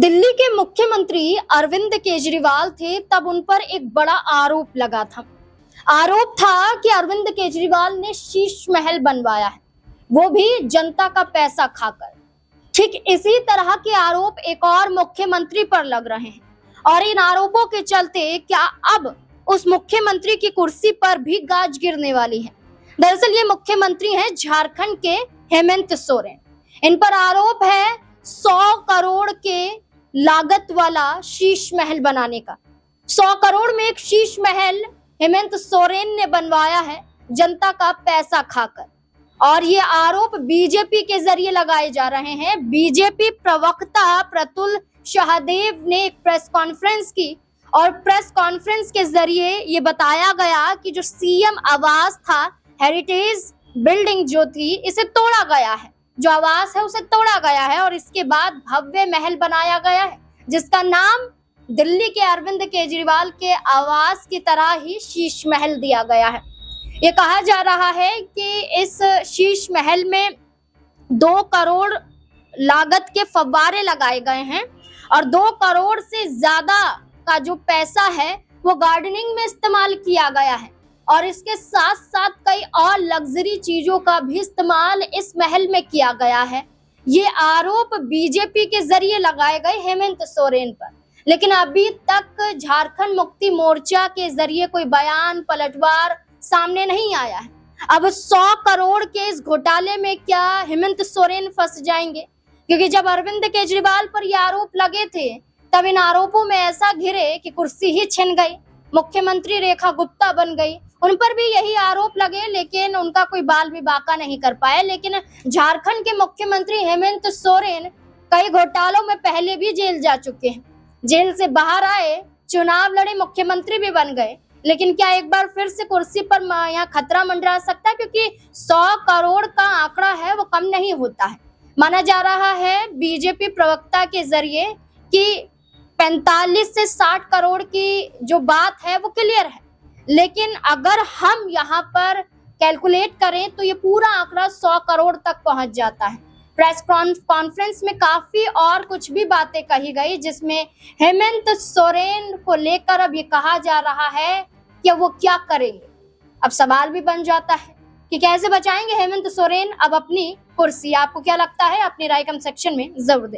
दिल्ली के मुख्यमंत्री अरविंद केजरीवाल थे, तब उन पर एक बड़ा आरोप लगा था। आरोप था कि अरविंद केजरीवाल ने शीश महल बनवाया है, वो भी जनता का पैसा खाकर। ठीक इसी तरह के आरोप एक और मुख्यमंत्री पर लग रहे हैं और इन आरोपों के चलते क्या अब उस मुख्यमंत्री की कुर्सी पर भी गाज गिरने वाली है। दरअसल ये मुख्यमंत्री हैं झारखंड के हेमंत सोरेन। इन पर आरोप है 100 करोड़ के लागत वाला शीश महल बनाने का। 100 करोड़ में एक शीश महल हेमंत सोरेन ने बनवाया है जनता का पैसा खाकर, और ये आरोप बीजेपी के जरिए लगाए जा रहे हैं। बीजेपी प्रवक्ता प्रतुल शाहदेव ने एक प्रेस कॉन्फ्रेंस की और प्रेस कॉन्फ्रेंस के जरिए ये बताया गया कि जो सीएम आवास था, हेरिटेज बिल्डिंग जो थी, इसे तोड़ा गया है। जो आवास है उसे तोड़ा गया है और इसके बाद भव्य महल बनाया गया है जिसका नाम दिल्ली के अरविंद केजरीवाल के आवास की तरह ही शीश महल दिया गया है। ये कहा जा रहा है कि इस शीश महल में 2 करोड़ लागत के फव्वारे लगाए गए हैं और 2 करोड़ से ज्यादा का जो पैसा है वो गार्डनिंग में इस्तेमाल किया गया है और इसके साथ साथ कई और लग्जरी चीजों का भी इस्तेमाल इस महल में किया गया है। ये आरोप बीजेपी के जरिए लगाए गए हेमंत सोरेन पर, लेकिन अभी तक झारखंड मुक्ति मोर्चा के जरिए कोई बयान पलटवार सामने नहीं आया है। अब 100 करोड़ के इस घोटाले में क्या हेमंत सोरेन फंस जाएंगे? क्योंकि जब अरविंद केजरीवाल पर ये आरोप लगे थे तब इन आरोपों में ऐसा घिरे कि कुर्सी ही छिन गई, मुख्यमंत्री रेखा गुप्ता बन गई। उन पर भी यही आरोप लगे लेकिन उनका कोई बाल भी बाका नहीं कर पाए। लेकिन झारखंड के मुख्यमंत्री हेमंत सोरेन कई घोटालों में पहले भी जेल जा चुके हैं, जेल से बाहर आए, चुनाव लड़े, मुख्यमंत्री भी बन गए। लेकिन क्या एक बार फिर से कुर्सी पर यहाँ खतरा मंडरा सकता है? क्योंकि 100 करोड़ का आंकड़ा है वो कम नहीं होता है। माना जा रहा है बीजेपी प्रवक्ता के जरिए कि 45 से 60 करोड़ की जो बात है वो क्लियर है, लेकिन अगर हम यहाँ पर कैलकुलेट करें तो ये पूरा आंकड़ा 100 करोड़ तक पहुंच जाता है। प्रेस कॉन्फ्रेंस में काफी और कुछ भी बातें कही गई जिसमें हेमंत सोरेन को लेकर अब ये कहा जा रहा है कि वो क्या करेंगे। अब सवाल भी बन जाता है कि कैसे बचाएंगे हेमंत सोरेन अब अपनी कुर्सी। आपको क्या लगता है? अपनी राय कमेंट सेक्शन में जरूर दें।